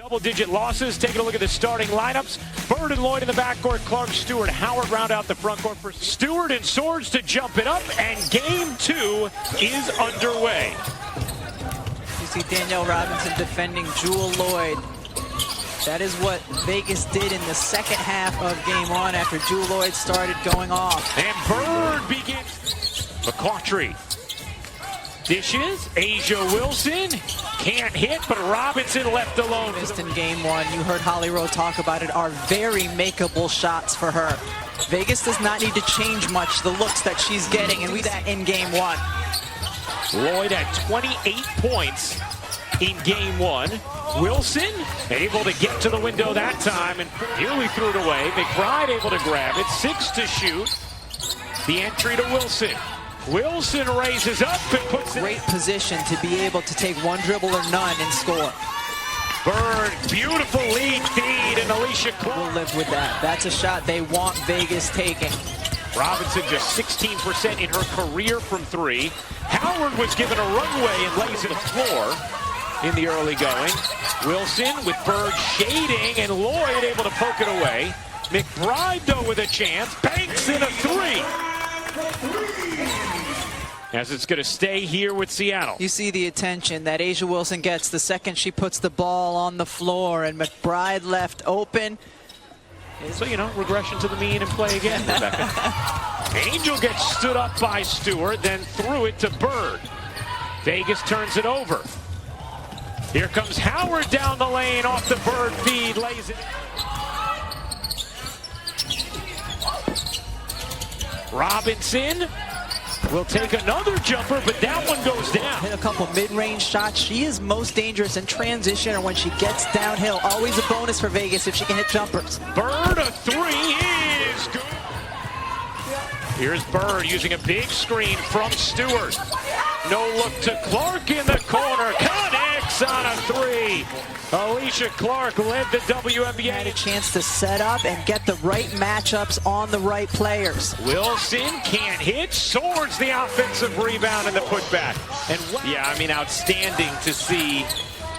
Double-digit losses. Taking a look at the starting lineups. Bird and Lloyd in the backcourt. Clark, Stewart, Howard round out the front court for Stewart and Swords to jump it up. And game 2 is underway. You see Danielle Robinson defending Jewel Lloyd. That is what Vegas did in the second half of game 1 after Jewel Lloyd started going off. And Bird begins. McCautry dishes. Asia Wilson can't hit, but Robinson left alone. Missed in game 1. You heard Holly Rowe talk about it. Are very makeable shots for her. Vegas does not need to change much the looks that she's getting, and we see that in game 1. Lloyd had 28 points in game 1. Wilson able to get to the window that time and nearly threw it away. McBride able to grab it. 6 to shoot. The entry to Wilson. Wilson raises up and puts it. Great position to be able to take one dribble or none and score. Bird, beautiful lead feed, and Alicia Clark will live with that. That's a shot they want Vegas taking. Robinson just 16% in her career from 3. Howard was given a runway and lays it to the floor in the early going. Wilson with Bird shading and Lloyd able to poke it away. McBride though with a chance, banks in a 3. As it's going to stay here with Seattle. You see the attention that Asia Wilson gets the second she puts the ball on the floor, and McBride left open. So, you know, regression to the mean and play again, Rebecca. Angel gets stood up by Stewart, then threw it to Bird. Vegas turns it over. Here comes Howard down the lane off the Bird feed, lays it. Robinson will take another jumper, but that one goes down. Hit a couple mid-range shots. She is most dangerous in transition or when she gets downhill. Always a bonus for Vegas if she can hit jumpers. Bird, a 3 is good. Here's Bird using a big screen from Stewart. No look to Clark in the corner. Connects on a 3. Alicia Clark led the WNBA. Had a chance to set up and get the right matchups on the right players. Wilson can't hit. Swords the offensive rebound and the putback. And yeah, I mean, outstanding to see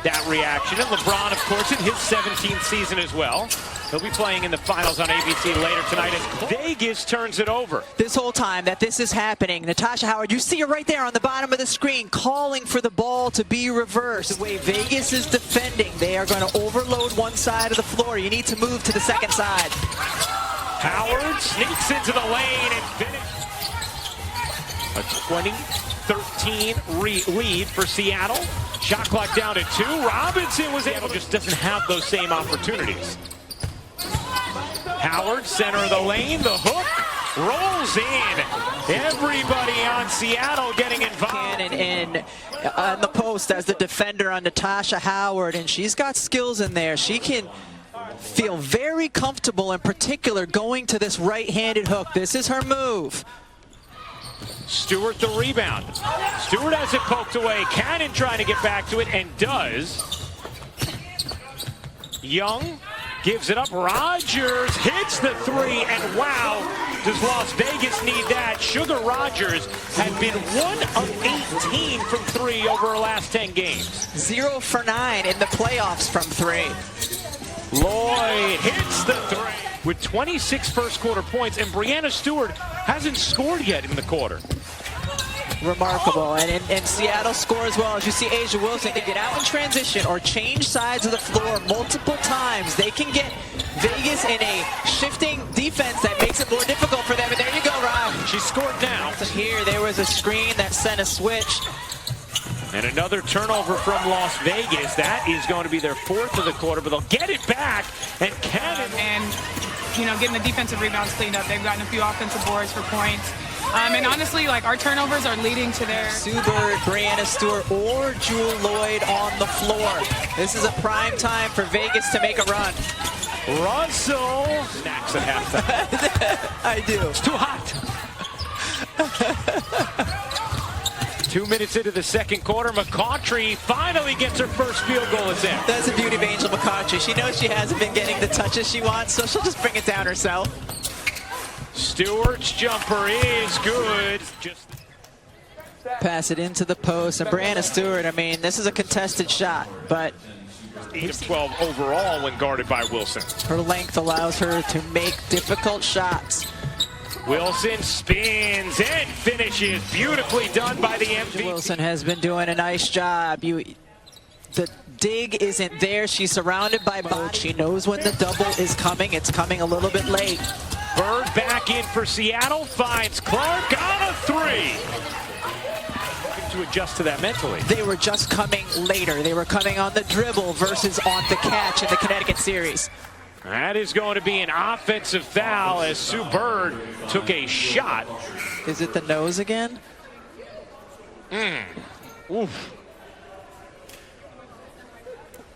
that reaction. And LeBron, of course, in his 17th season as well. He'll be playing in the finals on ABC later tonight as Vegas turns it over. This whole time that this is happening, Natasha Howard, you see her right there on the bottom of the screen, calling for the ball to be reversed. The way Vegas is defending, they are going to overload one side of the floor. You need to move to the second side. Howard sneaks into the lane and finishes. A 20-13 lead for Seattle. Shot clock down to 2. Robinson was able, just doesn't have those same opportunities. Howard, center of the lane, the hook, rolls in. Everybody on Seattle getting involved. Cannon in on the post as the defender on Natasha Howard, and she's got skills in there. She can feel very comfortable, in particular, going to this right-handed hook. This is her move. Stewart the rebound. Stewart has it poked away. Cannon trying to get back to it, and does. Young gives it up. Rogers hits the 3, and wow, does Las Vegas need that? Sugar Rogers had been 1 of 18 from 3 over her last 10 games. 0 for 9 in the playoffs from 3. Lloyd hits the 3 with 26 first quarter points, and Breanna Stewart hasn't scored yet in the quarter. Remarkable, and Seattle scores well. As you see Asia Wilson to get out in transition or change sides of the floor multiple times. They can get Vegas in a shifting defense that makes it more difficult for them. And there you go, Rob. She scored now. Here, there was a screen that sent a switch. And another turnover from Las Vegas. That is going to be their 4th of the quarter, but they'll get it back. And Cannon. And, you know, getting the defensive rebounds cleaned up. They've gotten a few offensive boards for points. And honestly, like, our turnovers are leading to their... Sue Bird, Breanna Stewart, or Jewel Lloyd on the floor. This is a prime time for Vegas to make a run. Russell snacks at halftime. I do. It's too hot. 2 minutes into the second quarter, McCautry finally gets her first field goal attempt. That's the beauty of Angel McCautry. She knows she hasn't been getting the touches she wants, so she'll just bring it down herself. Stewart's jumper is good. Just pass it into the post, and Breanna Stewart, I mean, this is a contested shot, but 8 of 12 overall when guarded by Wilson. Her length allows her to make difficult shots. Wilson spins and finishes. Beautifully done by the MVP. Wilson has been doing a nice job. The dig isn't there. She's surrounded by bodies. She knows when the double is coming. It's coming a little bit late. Bird back in for Seattle. Finds Clark on a three. To adjust to that mentally. They were just coming later. They were coming on the dribble versus on the catch in the Connecticut series. That is going to be an offensive foul as Sue Bird took a shot. Is it the nose again? Oof.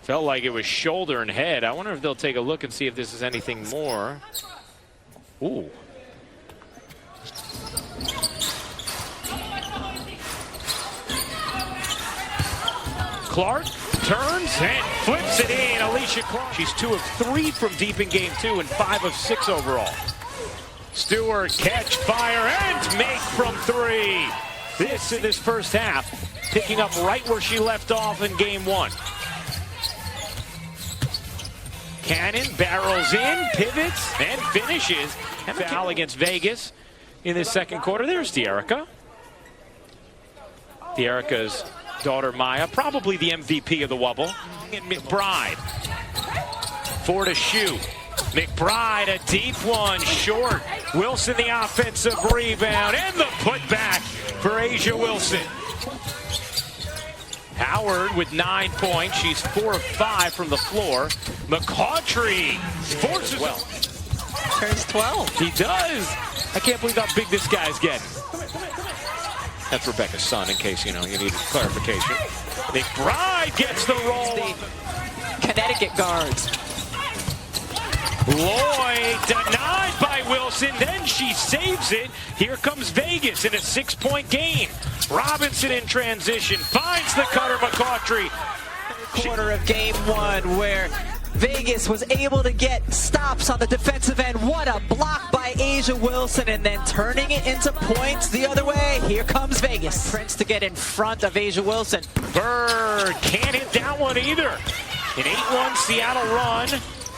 Felt like it was shoulder and head. I wonder if they'll take a look and see if this is anything more. Ooh. Clark turns and flips it in. Alicia Clark. She's 2 of 3 from deep in game 2 and 5 of 6 overall. Stewart catch, fire, and make from 3. This in this first half, picking up right where she left off in game 1. Cannon barrels in, pivots, and finishes. And foul against Vegas in the second quarter. There's De'Erica. De'Erica's daughter Maya, probably the MVP of the Wubble. And McBride. 4 to shoot. McBride, a deep one, short. Wilson, the offensive rebound, and the putback for Asia Wilson. Howard with 9 points. She's 4 of 5 from the floor. McCautry forces well. Turns 12. He does. I can't believe how big this guy's getting. That's Rebecca's son, in case, you need clarification. McBride gets the roll. The Connecticut guards. Lloyd denied by Wilson, then she saves it. Here comes Vegas in a 6-point game. Robinson in transition, finds the cutter, McCautry. Quarter of game 1 where Vegas was able to get stops on the defensive end. What a block by Asia Wilson, and then turning it into points the other way. Here comes Vegas. Prince to get in front of Asia Wilson. Bird can't hit that one either. An 8-1 Seattle run.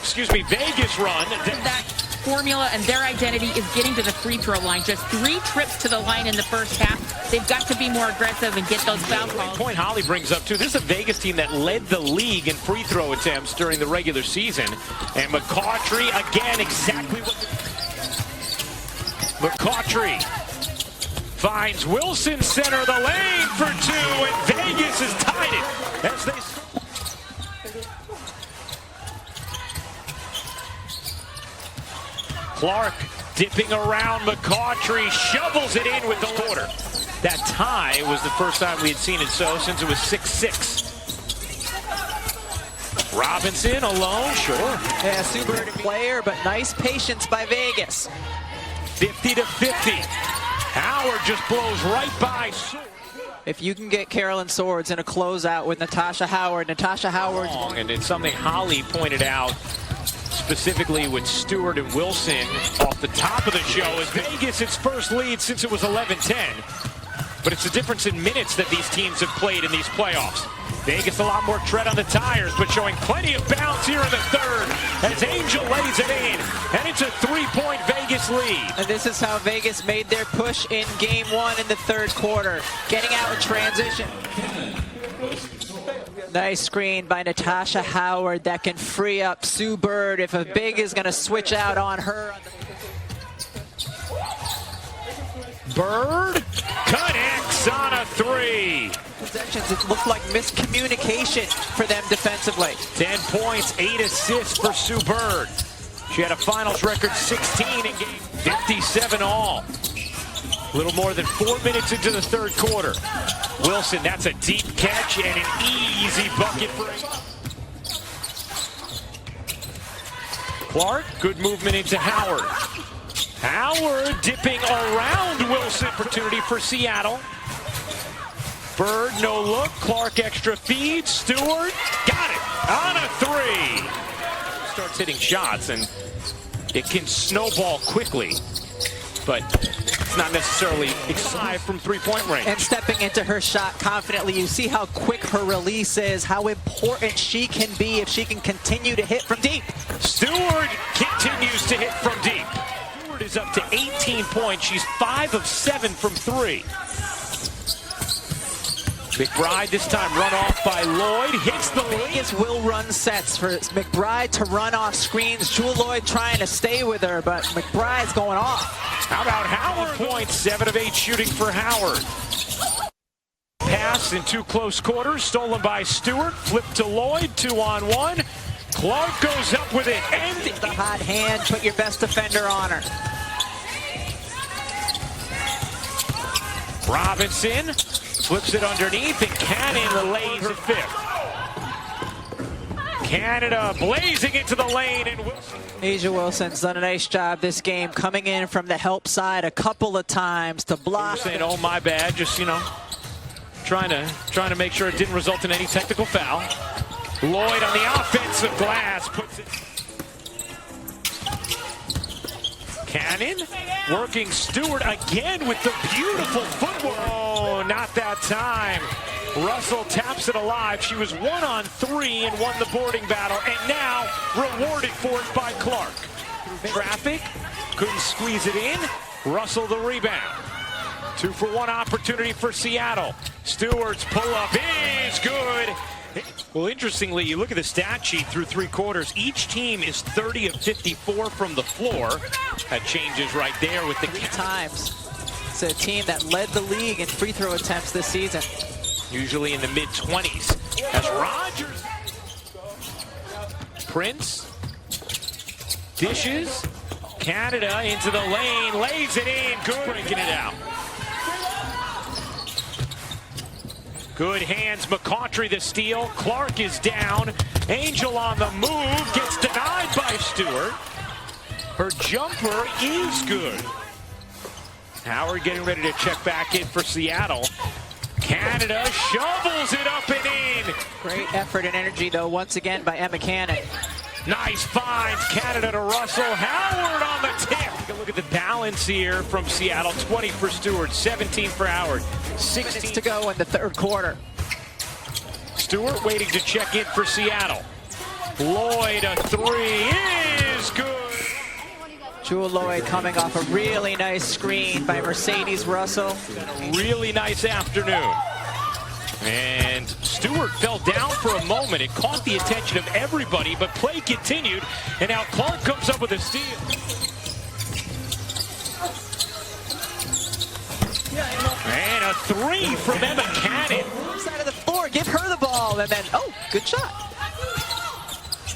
Vegas run. That formula and their identity is getting to the free throw line. Just 3 trips to the line in the first half. They've got to be more aggressive and get those foul calls. Point Holly brings up too. This is a Vegas team that led the league in free throw attempts during the regular season. And McCautry again, exactly what McCautry finds Wilson center of the lane for 2, and Vegas has tied it as they. Clark dipping around McCautry, shovels it in with the quarter. That tie was the first time we had seen it since it was 6-6. Robinson alone, sure. Yeah, super player, but nice patience by Vegas. 50 to 50. Howard just blows right by. If you can get Carolyn Swords in a closeout with Natasha Howard, And it's something Holly pointed out, specifically with Stewart and Wilson off the top of the show, as Vegas its first lead since it was 11-10. But it's the difference in minutes that these teams have played in these playoffs. Vegas a lot more tread on the tires, but showing plenty of bounce here in the third as Angel lays it in. And it's a 3-point Vegas lead. And this is how Vegas made their push in game 1 in the third quarter. Getting out in transition. Nice screen by Natasha Howard that can free up Sue Bird if a big is going to switch out on her. Bird connects on a 3. Possessions, it looked like miscommunication for them defensively. 10 points, 8 assists for Sue Bird. She had a finals record 16 in game 57 all. A little more than 4 minutes into the third quarter. Wilson, that's a deep catch and an easy bucket for Clark. Good movement into Howard. Howard dipping around Wilson. Opportunity for Seattle. Bird, no look. Clark extra feed. Stewart got it on a 3. Starts hitting shots, and it can snowball quickly. but it's not necessarily excited from three-point range. And stepping into her shot confidently, you see how quick her release is, how important she can be if she can continue to hit from deep. Stewart continues to hit from deep. Stewart is up to 18 points. She's 5 of 7 from 3. McBride this time run off by Lloyd, hits the lead. Vegas will run sets for McBride to run off screens. Jewel Lloyd trying to stay with her, but McBride's going off. How about Howard? Points, 7 of 8 shooting for Howard. Pass in 2 close quarters, stolen by Stewart, flipped to Lloyd, 2-on-1. Clark goes up with it, and the hot hand, put your best defender on her. Robinson flips it underneath, and Cannon lays it 5th. Canada blazing into the lane, and Wilson. A'ja Wilson's done a nice job this game, coming in from the help side a couple of times to block. Saying, oh, my bad, just, you know, trying to make sure it didn't result in any technical foul. Lloyd on the offensive glass puts it. Cannon working Stewart again with the beautiful footwork. Oh, not that time. Russell taps it alive. She was 1 on 3 and won the boarding battle, and now rewarded for it by Clark. Traffic, couldn't squeeze it in. Russell the rebound. 2-for-1 opportunity for Seattle. Stewart's pull-up is good. Well, interestingly, you look at the stat sheet through 3 quarters. Each team is 30 of 54 from the floor. That changes right there with the 3 times. It's a team that led the league in free throw attempts this season. Usually in the mid-20s. As Rogers. Prince. Dishes. Canada into the lane. Lays it in. Good. Breaking it out. Good hands, McCautry the steal. Clark is down. Angel on the move. Gets denied by Stewart. Her jumper is good. Howard getting ready to check back in for Seattle. Canada shovels it up and in. Great effort and energy, though, once again by Emma Cannon. Nice finds. Canada to Russell. Howard on the tip. Take a look at the balance here from Seattle. 20 for Stewart, 17 for Howard. 16 minutes to go in the 3rd quarter. Stewart waiting to check in for Seattle. Lloyd, a 3 is good. Jewel Lloyd coming off a really nice screen by Mercedes Russell. A really nice afternoon. And Stewart fell down for a moment. It caught the attention of everybody, but play continued. And now Clark comes up with a steal. And a 3 from Emma Cannon. Side of the floor, give her the ball, and then, oh, good shot.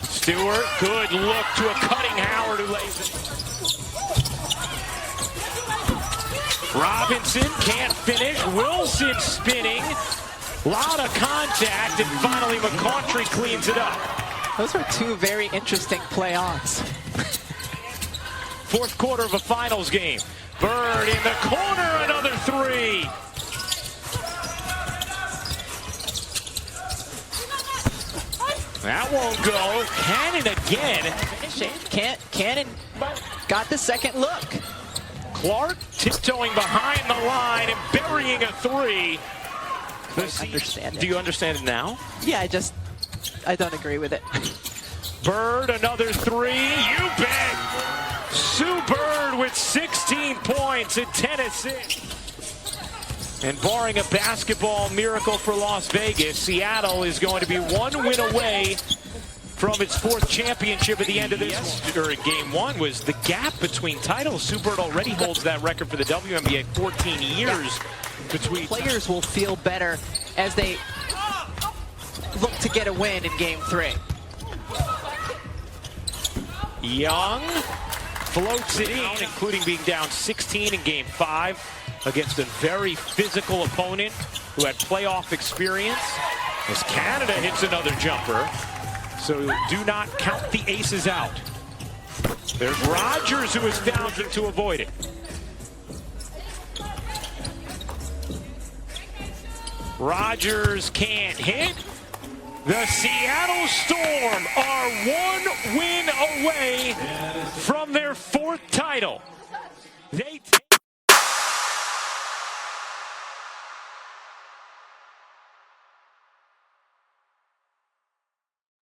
Stewart, good look to a cutting Howard who lays it. Robinson can't finish. Wilson spinning. Lot of contact, and finally McCautry cleans it up. Those are 2 very interesting play-ons. 4th quarter of a finals game. Bird in the corner, another 3. That won't go. Cannon again. Cannon got the second look. Clark tiptoeing behind the line and burying a 3. Understand it. Do you understand it now? Yeah, I don't agree with it. Bird, another 3. You bet. Sue Bird with 16 points and 10 assists. And barring a basketball miracle for Las Vegas, Seattle is going to be 1 win away from its 4th championship at the end of this. Or in game 1 was the gap between titles. Sue Bird already holds that record for the WNBA, 14 years between. Players will feel better as they look to get a win in game 3. Young floats it in, including being down 16 in game 5 against a very physical opponent who had playoff experience. As Canada hits another jumper. So do not count the aces out. There's Rogers, who is down to avoid it. Rogers can't hit. The Seattle Storm are 1 win away from their 4th title.